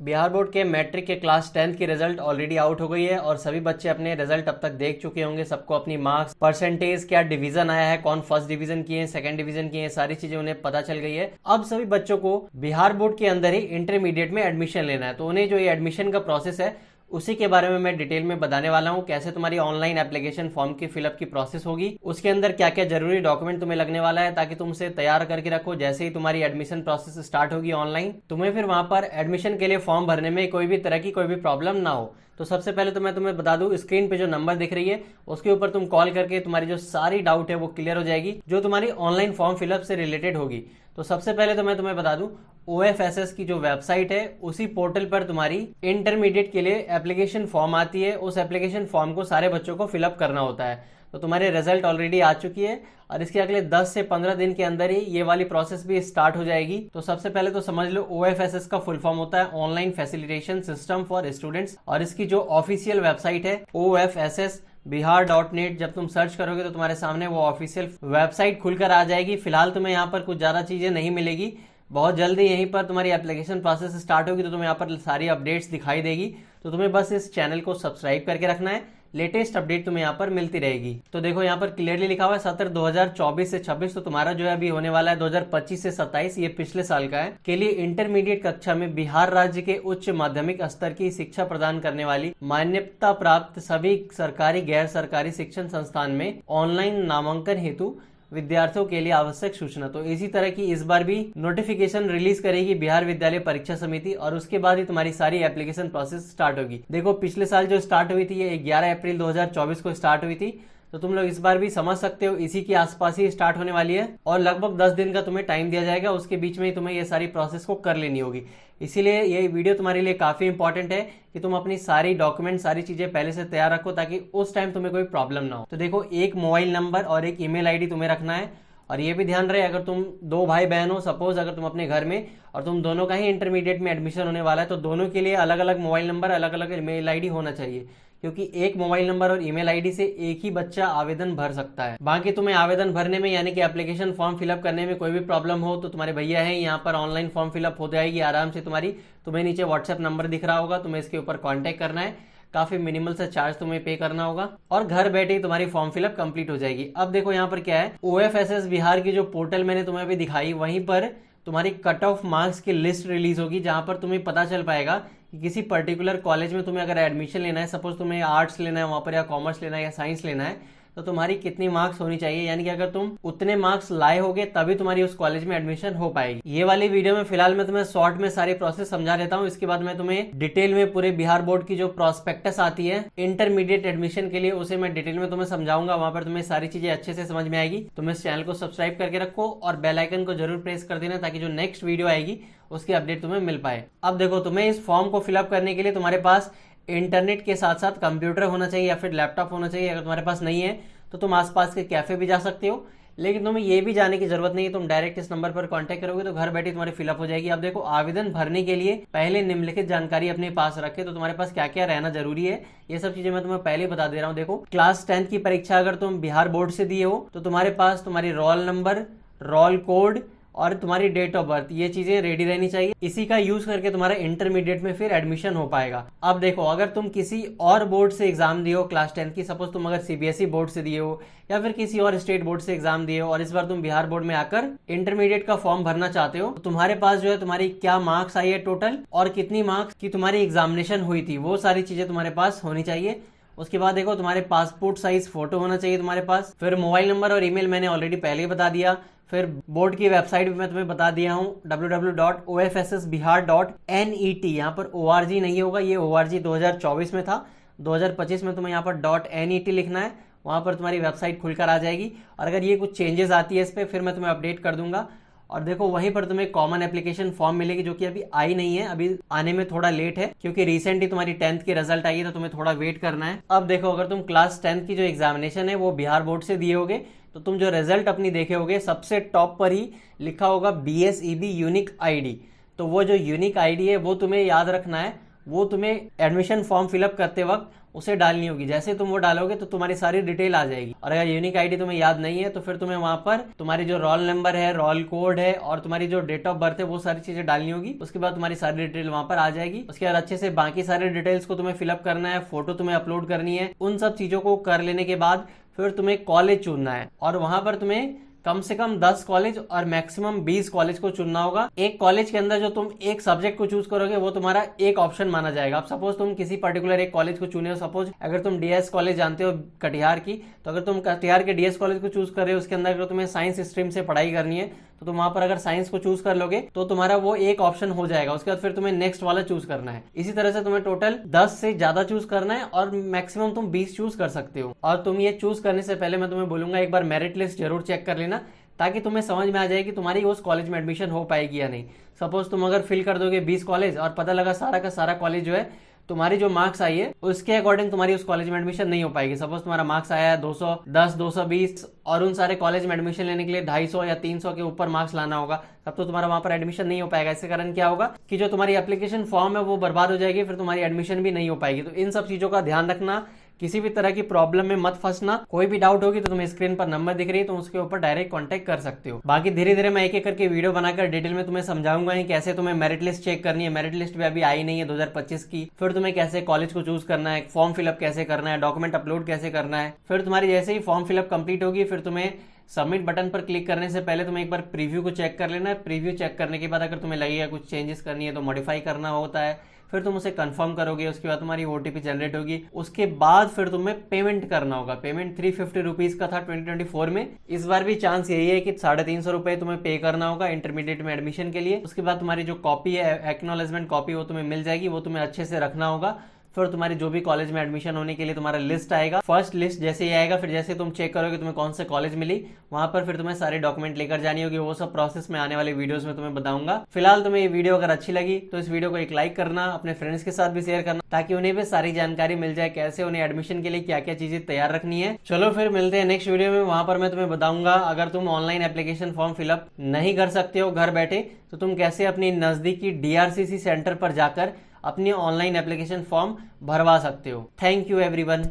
Bihar board के matric के class 10th की रिजल्ट ऑलरेडी आउट हो गई है और सभी बच्चे अपने रिजल्ट अब तक देख चुके होंगे। सबको अपनी मार्क्स, परसेंटेज, क्या डिवीजन आया है, कौन फर्स्ट डिवीजन किए हैं, सेकंड डिवीजन किए हैं, सारी चीजें उन्हें पता चल गई है। अब सभी बच्चों को बिहार बोर्ड के अंदर ही इंटरमीडिएट में एडमिशन लेना है, तो उन्हें जो ये एडमिशन का प्रोसेस है उसी के बारे में मैं डिटेल में बताने वाला हूं। कैसे तुम्हारी ऑनलाइन एप्लीकेशन फॉर्म की फिलअप की प्रोसेस होगी, उसके अंदर क्या क्या जरूरी डॉक्यूमेंट तुम्हें लगने वाला है, ताकि तुम उसे तैयार करके रखो। जैसे ही तुम्हारी एडमिशन प्रोसेस स्टार्ट होगी ऑनलाइन, तुम्हें फिर वहां पर एडमिशन के लिए फॉर्म भरने में कोई भी तरह की कोई भी प्रॉब्लम ना हो। तो सबसे पहले तो मैं तुम्हें बता दूं, स्क्रीन पे जो नंबर दिख रही है उसके ऊपर तुम कॉल करके तुम्हारी जो सारी डाउट है वो क्लियर हो जाएगी, जो तुम्हारी ऑनलाइन फॉर्म फिलअप से रिलेटेड होगी। तो सबसे पहले तो मैं तुम्हें बता दूं, OFSS की जो वेबसाइट है उसी पोर्टल पर तुम्हारी इंटरमीडिएट के लिए एप्लीकेशन फॉर्म आती है। उस एप्लीकेशन फॉर्म को सारे बच्चों को फिलअप करना होता है। तो तुम्हारे रिजल्ट ऑलरेडी आ चुकी है और इसके अगले 10 से 15 दिन के अंदर ही ये वाली प्रोसेस भी स्टार्ट हो जाएगी। तो सबसे पहले तो समझ लो, OFSS का फुल फॉर्म होता है online facilitation system for students, और इसकी जो ऑफिशियल वेबसाइट है OFSS bihar.net, जब तुम सर्च करोगे तो तुम्हारे सामने वो ऑफिशियल वेबसाइट खुलकर आ जाएगी। फिलहाल तुम्हें यहाँ पर कुछ ज्यादा चीजें नहीं मिलेगी, बहुत जल्दी यहीं पर तुम्हारी एप्लीकेशन प्रोसेस स्टार्ट होगी तो तुम्हें यहाँ पर सारी अपडेट्स दिखाई देगी। तो तुम्हें बस इस चैनल को सब्सक्राइब करके रखना है, लेटेस्ट अपडेट तुम्हें यहाँ पर मिलती रहेगी। तो देखो यहाँ पर क्लियरली लिखा हुआ है सत्र 2024 से 26, तो तुम्हारा जो है अभी होने वाला है 2025 से 27, ये पिछले साल का है, के लिए इंटरमीडिएट कक्षा में बिहार राज्य के उच्च माध्यमिक स्तर की शिक्षा प्रदान करने वाली मान्यता प्राप्त सभी सरकारी गैर सरकारी शिक्षण संस्थान में ऑनलाइन नामांकन हेतु विद्यार्थियों के लिए आवश्यक सूचना। तो इसी तरह की इस बार भी नोटिफिकेशन रिलीज करेगी बिहार विद्यालय परीक्षा समिति, और उसके बाद ही तुम्हारी सारी एप्लीकेशन प्रोसेस स्टार्ट होगी। देखो पिछले साल जो स्टार्ट हुई थी ये 11 अप्रैल 2024 को स्टार्ट हुई थी, तो तुम लोग इस बार भी समझ सकते हो इसी के आसपास ही स्टार्ट होने वाली है और लगभग 10 दिन का तुम्हें टाइम दिया जाएगा। उसके बीच में ही तुम्हें ये सारी प्रोसेस को कर लेनी होगी। इसीलिए ये वीडियो तुम्हारे लिए काफी इंपॉर्टेंट है कि तुम अपनी सारी डॉक्यूमेंट, सारी चीजें पहले से तैयार रखो ताकि उस टाइम तुम्हें कोई प्रॉब्लम ना हो। तो देखो, एक मोबाइल नंबर और एक ईमेल आईडी तुम्हें रखना है, और ये भी ध्यान रहे अगर तुम दो भाई बहन हो, सपोज अगर तुम अपने घर में और तुम दोनों का ही इंटरमीडिएट में एडमिशन होने वाला है, तो दोनों के लिए अलग अलग मोबाइल नंबर, अलग अलग ईमेल आईडी होना चाहिए, क्योंकि एक मोबाइल नंबर और ईमेल आईडी से एक ही बच्चा आवेदन भर सकता है। बाकी तुम्हें आवेदन भरने में यानी कि एप्लीकेशन फॉर्म फिलअप करने में कोई भी प्रॉब्लम हो तो तुम्हारे भैया हैं यहाँ पर, ऑनलाइन फॉर्म फिलअप हो जाएगी आराम से तुम्हारी। तुम्हें नीचे व्हाट्सएप नंबर दिख रहा होगा, तुम्हें इसके ऊपर कॉन्टेक्ट करना है, काफी मिनिमल सा चार्ज तुम्हें पे करना होगा और घर बैठे ही तुम्हारी फॉर्म फिलअप कंप्लीट हो जाएगी। अब देखो यहाँ पर क्या है, OFSS बिहार की जो पोर्टल मैंने तुम्हें अभी दिखाई, वहीं पर तुम्हारी कट ऑफ मार्क्स की लिस्ट रिलीज होगी, जहां पर तुम्हें पता चल पाएगा कि किसी पर्टिकुलर कॉलेज में तुम्हें अगर एडमिशन लेना है, सपोज तुम्हें आर्ट्स लेना है वहां पर, या कॉमर्स लेना है या साइंस लेना है, तो तुम्हारी कितनी मार्क्स होनी चाहिए, यानी कि अगर तुम उतने मार्क्स लाए होगे तभी तुम्हारी उस कॉलेज में एडमिशन हो पाएगी। ये वाली वीडियो में फिलहाल मैं तुम्हें शॉर्ट में सारी प्रोसेस समझा देता हूँ, इसके बाद मैं तुम्हें डिटेल में पूरे बिहार बोर्ड की जो प्रोस्पेक्टस आती है इंटरमीडिएट एडमिशन के लिए, उसे मैं डिटेल में तुम्हें समझाऊंगा। वहां पर तुम्हें सारी चीजें अच्छे से समझ में आएगी। तुम इस चैनल को सब्सक्राइब करके रखो और बेल आइकन को जरूर प्रेस कर देना, ताकि जो नेक्स्ट वीडियो आएगी उसकी अपडेट तुम्हें मिल पाए। अब देखो, तुम्हें इस फॉर्म को फिलअप करने के लिए तुम्हारे पास इंटरनेट के साथ साथ कंप्यूटर होना चाहिए या फिर लैपटॉप होना चाहिए। अगर तुम्हारे पास नहीं है तो तुम आसपास के कैफे भी जा सकते हो, लेकिन तुम्हें ये भी जाने की जरूरत नहीं है, तुम डायरेक्ट इस नंबर पर कांटेक्ट करोगे तो घर बैठे तुम्हारी फिलअप हो जाएगी। अब देखो, आवेदन भरने के लिए पहले निम्नलिखित जानकारी अपने पास रखे, तो तुम्हारे पास क्या क्या रहना जरूरी है ये सब चीजें मैं तुम्हें पहले बता दे रहा हूँ। देखो, क्लास 10th की परीक्षा अगर तुम बिहार बोर्ड से दिए हो तो तुम्हारे पास तुम्हारी रोल नंबर, रोल कोड और तुम्हारी डेट ऑफ बर्थ, ये चीजें रेडी रहनी चाहिए। इसी का यूज करके तुम्हारा इंटरमीडिएट में फिर एडमिशन हो पाएगा। अब देखो, अगर तुम किसी और बोर्ड से एग्जाम दिए हो क्लास 10th की, सपोज तुम अगर CBSE बोर्ड से दिए हो या फिर किसी और स्टेट बोर्ड से एग्जाम दिए हो और इस बार तुम बिहार बोर्ड में आकर इंटरमीडिएट का फॉर्म भरना चाहते हो, तो तुम्हारे पास जो है तुम्हारी क्या मार्क्स आई है टोटल और कितनी मार्क्स की तुम्हारी एग्जामिनेशन हुई थी, वो सारी चीजें तुम्हारे पास होनी चाहिए। उसके बाद देखो, तुम्हारे पासपोर्ट साइज फोटो होना चाहिए तुम्हारे पास। फिर मोबाइल नंबर और ईमेल मैंने ऑलरेडी पहले ही बता दिया। फिर बोर्ड की वेबसाइट भी मैं तुम्हें बता दिया हूँ, www.ofssbihar.net। यहाँ पर org नहीं होगा, ये org 2024 में था, 2025 में तुम्हें यहाँ पर .net लिखना है, वहां पर तुम्हारी वेबसाइट खुलकर आ जाएगी। और अगर ये कुछ चेंजेस आती है इस पर, फिर मैं तुम्हें अपडेट कर दूंगा। और देखो, वहीं पर तुम्हें कॉमन एप्लीकेशन फॉर्म मिलेगी, जो कि अभी आई नहीं है, अभी आने में थोड़ा लेट है, क्योंकि रिसेंट ही तुम्हारी 10th की रिजल्ट आई है, तो तुम्हें थोड़ा वेट करना है। अब देखो, अगर तुम क्लास 10th की जो एग्जामिनेशन है वो बिहार बोर्ड से दिए होगे, तो तुम जो रिजल्ट अपनी देखे होगे सबसे टॉप पर ही लिखा होगा BSEB यूनिक आईडी। तो वो जो यूनिक आईडी है वो तुम्हें याद रखना है, वो तुम्हें एडमिशन फॉर्म फिलअप करते वक्त उसे डालनी होगी। जैसे तुम वो डालोगे तो तुम्हारी सारी डिटेल आ जाएगी। और अगर यूनिक आईडी तुम्हें याद नहीं है तो फिर तुम्हें वहां पर तुम्हारी जो रोल नंबर है, रोल कोड है और तुम्हारी जो डेट ऑफ बर्थ है, वो सारी चीजें डालनी होगी। उसके बाद तुम्हारी सारी डिटेल वहां पर आ जाएगी। उसके बाद अच्छे से बाकी सारे डिटेल्स को तुम्हें फिलअप करना है, फोटो तुम्हें अपलोड करनी है। उन सब चीजों को कर लेने के बाद फिर तुम्हें कॉलेज चुनना है और वहां पर तुम्हें कम से कम 10 कॉलेज और मैक्सिमम 20 कॉलेज को चुनना होगा। एक कॉलेज के अंदर जो तुम एक सब्जेक्ट को चूज करोगे वो तुम्हारा एक ऑप्शन माना जाएगा। अब सपोज तुम किसी पर्टिकुलर एक कॉलेज को चुने हो, सपोज अगर तुम डीएस कॉलेज जानते हो कटिहार की, तो अगर तुम कटिहार के डीएस कॉलेज को चूज कर रहे हो, उसके अंदर अगर तुम्हें साइंस स्ट्रीम से पढ़ाई करनी है तो तुम वहां पर अगर साइंस को चूज कर लोगे तो तुम्हारा वो एक ऑप्शन हो जाएगा। उसके बाद फिर तुम्हें नेक्स्ट वाला चूज करना है। इसी तरह से तुम्हें टोटल 10 से ज्यादा चूज करना है और मैक्सिमम तुम 20 चूज कर सकते हो। और तुम ये चूज करने से पहले मैं तुम्हें बोलूंगा एक बार मेरिट लिस्ट जरूर चेक कर लेना, ताकि तुम्हें समझ में आ जाए कि तुम्हारी उस कॉलेज में एडमिशन हो पाएगी या नहीं। सपोज तुम अगर फिल कर दोगे 20 कॉलेज और पता लगा सारा का सारा कॉलेज जो है तुम्हारी जो मार्क्स आई है उसके अकॉर्डिंग तुम्हारी उस कॉलेज में एडमिशन नहीं हो पाएगी। सपोज तुम्हारा मार्क्स आया है 210, 220 और उन सारे कॉलेज में एडमिशन लेने के लिए 250 या 300 के ऊपर मार्क्स लाना होगा, तब तो तुम्हारा वहां पर एडमिशन नहीं हो पाएगा। इसके कारण क्या होगा कि जो तुम्हारी एप्लीकेशन फॉर्म है वो बर्बाद हो जाएगी, फिर तुम्हारी एडमिशन भी नहीं हो पाएगी। तो इन सब चीजों का ध्यान रखना, किसी भी तरह की प्रॉब्लम में मत फंसना। कोई भी डाउट होगी तो तुम्हें स्क्रीन पर नंबर दिख रही है, तो उसके ऊपर डायरेक्ट कांटेक्ट कर सकते हो। बाकी धीरे धीरे मैं एक एक करके वीडियो बनाकर डिटेल में तुम्हें समझाऊंगा ही कैसे तुम्हें मेरिट लिस्ट चेक करनी है। मेरिट लिस्ट भी अभी आई नहीं है 2025 की। फिर तुम्हें कैसे कॉलेज को चूज करना है, फॉर्म फिलअप कैसे करना है, डॉक्यूमेंट अपलोड कैसे करना है। फिर तुम्हारी जैसे ही फॉर्म फिलअप कंप्लीट होगी फिर तुम्हें सबमिट बटन पर क्लिक करने से पहले तुम्हें एक बार प्रीव्यू को चेक कर लेना है। प्रीव्यू चेक करने के बाद अगर तुम्हें लगेगा कुछ चेंजेस करनी है तो मॉडिफाई करना होता है। फिर तुम उसे कंफर्म करोगे, उसके बाद तुम्हारी ओटीपी जनरेट होगी। उसके बाद फिर तुम्हें पेमेंट करना होगा। पेमेंट 350 रुपीज का था 2024 में। इस बार भी चांस यही है कि 350 रुपए तुम्हें पे करना होगा इंटरमीडिएट में एडमिशन के लिए। उसके बाद तुम्हारी जो कॉपी है, एक्नॉलेजमेंट कॉपी, वो तुम्हें मिल जाएगी। वो तुम्हें अच्छे से रखना होगा। फिर तुम्हारी जो भी कॉलेज में एडमिशन होने के लिए तुम्हारा लिस्ट आएगा, फर्स्ट लिस्ट जैसे ही आएगा, फिर जैसे तुम चेक करोगे तुम्हें कौन से कॉलेज मिली, वहां पर फिर तुम्हें सारे डॉक्यूमेंट लेकर जानी होगी। वो सब प्रोसेस में आने वाले वीडियोस में तुम्हें बताऊंगा। फिलहाल तुम्हें ये वीडियो अगर अच्छी लगी तो इस वीडियो को एक लाइक करना, अपने फ्रेंड्स के साथ भी शेयर करना, ताकि उन्हें भी सारी जानकारी मिल जाए कैसे उन्हें एडमिशन के लिए क्या क्या चीजें तैयार रखनी है। चलो फिर मिलते हैं नेक्स्ट वीडियो में। वहां पर मैं तुम्हें बताऊंगा अगर तुम ऑनलाइन एप्लीकेशन फॉर्म फिलअप नहीं कर सकते हो घर बैठे, तो तुम कैसे अपनी नजदीकी डीआरसीसी सेंटर पर जाकर अपनी ऑनलाइन एप्लीकेशन फॉर्म भरवा सकते हो। Thank you everyone.